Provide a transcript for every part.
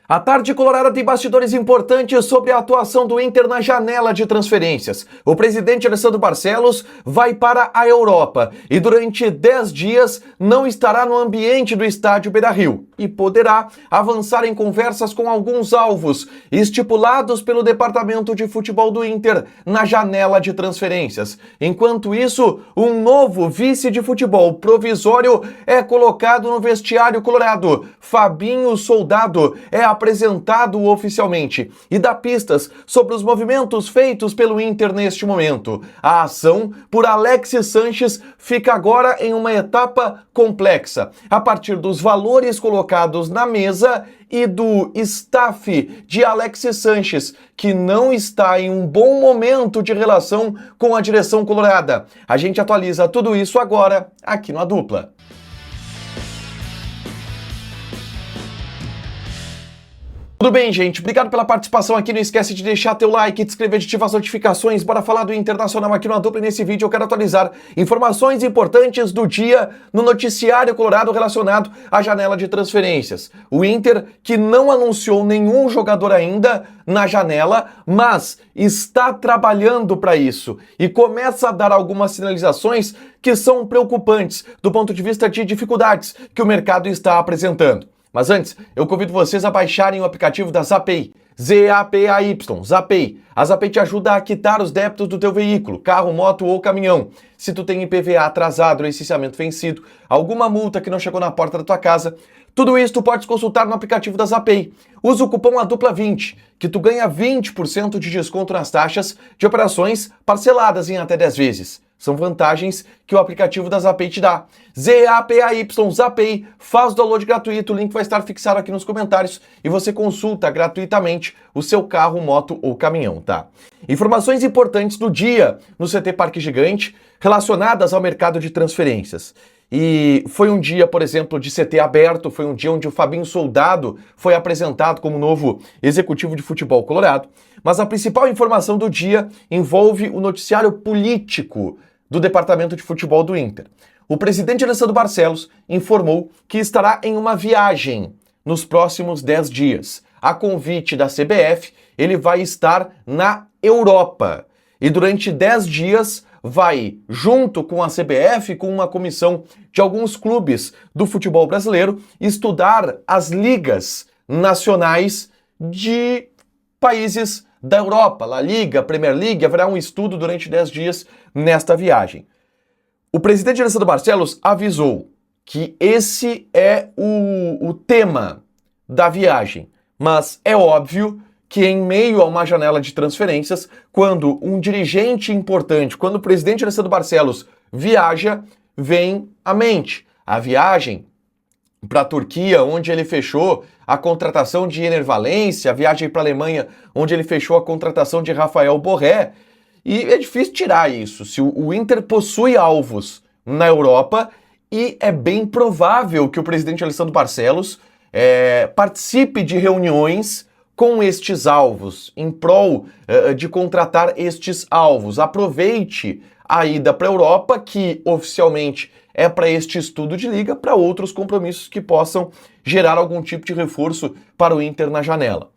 A tarde colorada tem bastidores importantes sobre a atuação do Inter na janela de transferências. O presidente Alessandro Barcelos vai para a Europa e durante 10 dias não estará no ambiente do estádio Beira-Rio e poderá avançar em conversas com alguns alvos estipulados pelo departamento de futebol do Inter na janela de transferências. Enquanto isso, um novo vice de futebol provisório é colocado no vestiário colorado. Fabinho Soldado é apresentado oficialmente e dá pistas sobre os movimentos feitos pelo Inter neste momento. A ação por Alexis Sanches fica agora em uma etapa complexa, a partir dos valores colocados na mesa e do staff de Alexis Sanches, que não está em um bom momento de relação com a direção colorada. A gente atualiza tudo isso agora aqui no A Dupla. Tudo bem, gente? Obrigado pela participação aqui. Não esquece de deixar teu like, de inscrever, de ativar as notificações. Bora falar do Internacional aqui no A Dupla. E nesse vídeo eu quero atualizar informações importantes do dia no noticiário colorado relacionado à janela de transferências. O Inter, que não anunciou nenhum jogador ainda na janela, mas está trabalhando para isso e começa a dar algumas sinalizações que são preocupantes do ponto de vista de dificuldades que o mercado está apresentando. Mas antes, eu convido vocês a baixarem o aplicativo da Zapay, Z-A-P-A-Y, Zapay. A Zapay te ajuda a quitar os débitos do teu veículo, carro, moto ou caminhão. Se tu tem IPVA atrasado, licenciamento vencido, alguma multa que não chegou na porta da tua casa, tudo isso tu podes consultar no aplicativo da Zapay. Usa o cupom ADUPLA20, que tu ganha 20% de desconto nas taxas de operações parceladas em até 10 vezes. São vantagens que o aplicativo da Zapay te dá. Z-A-P-A-Y, Zapay, faz o download gratuito, o link vai estar fixado aqui nos comentários e você consulta gratuitamente o seu carro, moto ou caminhão, tá? Informações importantes do dia no CT Parque Gigante relacionadas ao mercado de transferências. E foi um dia, por exemplo, de CT aberto, foi um dia onde o Fabinho Soldado foi apresentado como novo executivo de futebol colorado, mas a principal informação do dia envolve o noticiário político do departamento de futebol do Inter. O presidente Alessandro Barcelos informou que estará em uma viagem nos próximos 10 dias. A convite da CBF, ele vai estar na Europa e durante 10 dias vai, junto com a CBF, com uma comissão de alguns clubes do futebol brasileiro, estudar as ligas nacionais de países da Europa, La Liga, Premier League. Haverá um estudo durante 10 dias nesta viagem. O presidente Alessandro Barcelos avisou que esse é o tema da viagem, mas é óbvio que em meio a uma janela de transferências, quando um dirigente importante, quando o presidente Alessandro Barcelos viaja, vem à mente a viagem para a Turquia, onde ele fechou a contratação de Ener Valencia, a viagem para a Alemanha, onde ele fechou a contratação de Rafael Borré, e é difícil tirar isso. Se o Inter possui alvos na Europa, e é bem provável que o presidente Alessandro Barcelos participe de reuniões com estes alvos, em prol de contratar estes alvos. Aproveite a ida para a Europa, que oficialmente é para este estudo de liga, para outros compromissos que possam gerar algum tipo de reforço para o Inter na janela.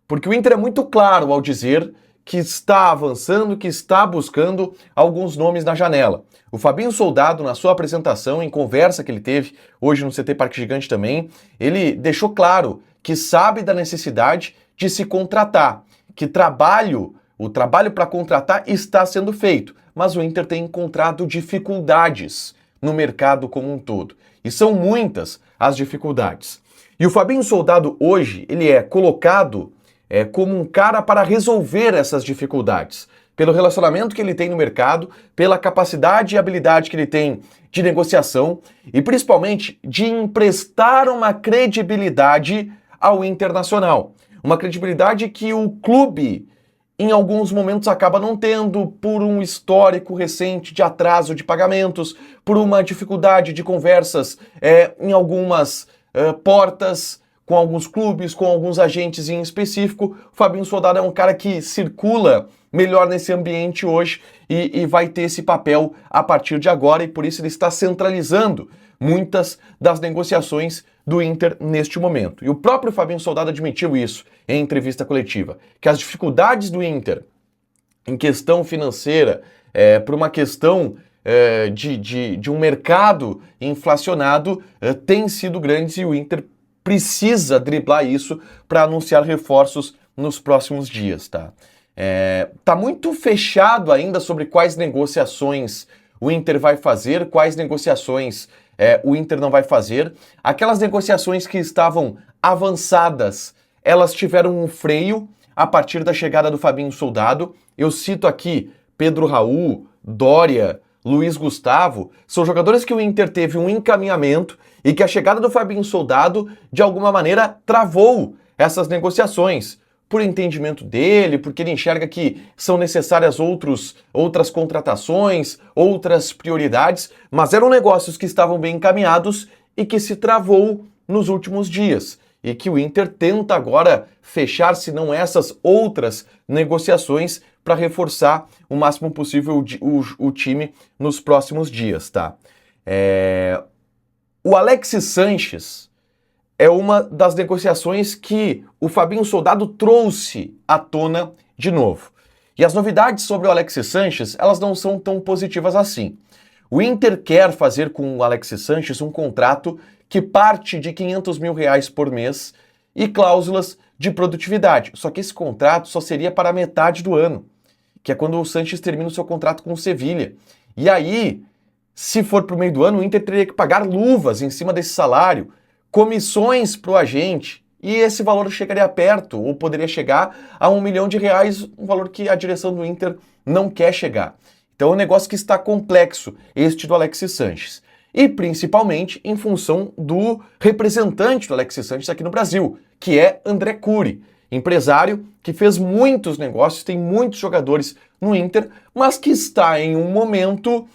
Porque o Inter é muito claro ao dizer que está avançando, que está buscando alguns nomes na janela. O Fabinho Soldado, na sua apresentação, em conversa que ele teve hoje no CT Parque Gigante também, ele deixou claro que sabe da necessidade de se contratar, que o trabalho para contratar está sendo feito, mas o Inter tem encontrado dificuldades no mercado como um todo. E são muitas as dificuldades. E o Fabinho Soldado hoje, ele é colocado como um cara para resolver essas dificuldades, pelo relacionamento que ele tem no mercado, pela capacidade e habilidade que ele tem de negociação e principalmente de emprestar uma credibilidade ao Internacional. Uma credibilidade que o clube, em alguns momentos, acaba não tendo por um histórico recente de atraso de pagamentos, por uma dificuldade de conversas em algumas portas, com alguns clubes, com alguns agentes em específico. O Fabinho Soldado é um cara que circula melhor nesse ambiente hoje e vai ter esse papel a partir de agora, e por isso ele está centralizando muitas das negociações do Inter neste momento. E o próprio Fabinho Soldado admitiu isso em entrevista coletiva, que as dificuldades do Inter em questão financeira, por uma questão de um mercado inflacionado, têm sido grandes e o Inter precisa driblar isso para anunciar reforços nos próximos dias, tá? Tá muito fechado ainda sobre quais negociações o Inter vai fazer, quais negociações o Inter não vai fazer. Aquelas negociações que estavam avançadas, elas tiveram um freio a partir da chegada do Fabinho Soldado. Eu cito aqui Pedro Raul, Dória, Luiz Gustavo, são jogadores que o Inter teve um encaminhamento e que a chegada do Fabinho Soldado, de alguma maneira, travou essas negociações. Por entendimento dele, porque ele enxerga que são necessárias outras contratações, outras prioridades, mas eram negócios que estavam bem encaminhados e que se travou nos últimos dias. E que o Inter tenta agora fechar, se não essas outras negociações, para reforçar o máximo possível o time nos próximos dias, tá? O Alexis Sanches é uma das negociações que o Fabinho Soldado trouxe à tona de novo. E as novidades sobre o Alexis Sanches, elas não são tão positivas assim. O Inter quer fazer com o Alexis Sanches um contrato que parte de R$500 mil por mês e cláusulas de produtividade. Só que esse contrato só seria para metade do ano, que é quando o Sanches termina o seu contrato com o Sevilha. E aí, se for para o meio do ano, o Inter teria que pagar luvas em cima desse salário, comissões para o agente, e esse valor chegaria perto, ou poderia chegar a R$1 milhão, um valor que a direção do Inter não quer chegar. Então é um negócio que está complexo, este do Alexis Sanches. E principalmente em função do representante do Alexis Sanches aqui no Brasil, que é André Curi, empresário que fez muitos negócios, tem muitos jogadores no Inter, mas que está em um momento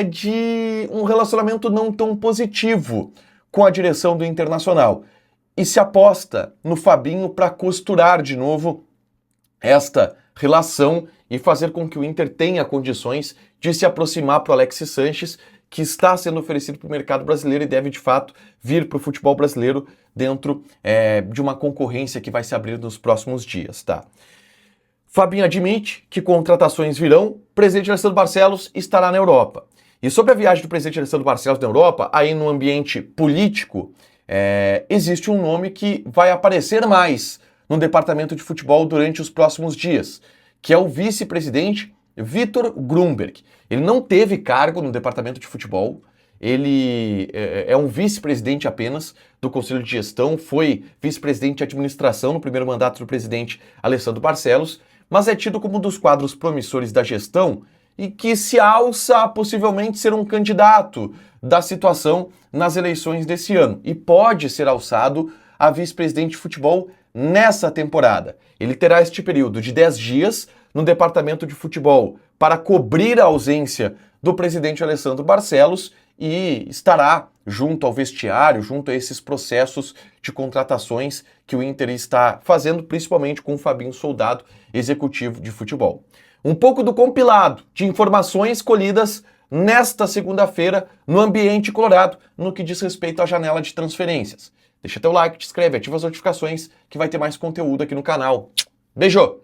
de um relacionamento não tão positivo com a direção do Internacional. E se aposta no Fabinho para costurar de novo esta relação e fazer com que o Inter tenha condições de se aproximar para o Alexis Sanches, que está sendo oferecido para o mercado brasileiro e deve, de fato, vir para o futebol brasileiro dentro de uma concorrência que vai se abrir nos próximos dias, tá? Fabinho admite que contratações virão, o presidente Alessandro Barcelos estará na Europa. E sobre a viagem do presidente Alessandro Barcelos na Europa, aí no ambiente político, existe um nome que vai aparecer mais no departamento de futebol durante os próximos dias, que é o vice-presidente Vitor Grunberg. Ele não teve cargo no departamento de futebol, ele é um vice-presidente apenas do Conselho de Gestão, foi vice-presidente de administração no primeiro mandato do presidente Alessandro Barcelos, mas é tido como um dos quadros promissores da gestão e que se alça a possivelmente ser um candidato da situação nas eleições desse ano e pode ser alçado a vice-presidente de futebol nessa temporada. Ele terá este período de 10 dias no departamento de futebol para cobrir a ausência do presidente Alessandro Barcelos e estará junto ao vestiário, junto a esses processos de contratações que o Inter está fazendo, principalmente com o Fabinho Soldado, executivo de futebol. Um pouco do compilado de informações colhidas nesta segunda-feira no ambiente colorado, no que diz respeito à janela de transferências. Deixa teu like, te inscreve, ativa as notificações que vai ter mais conteúdo aqui no canal. Beijo!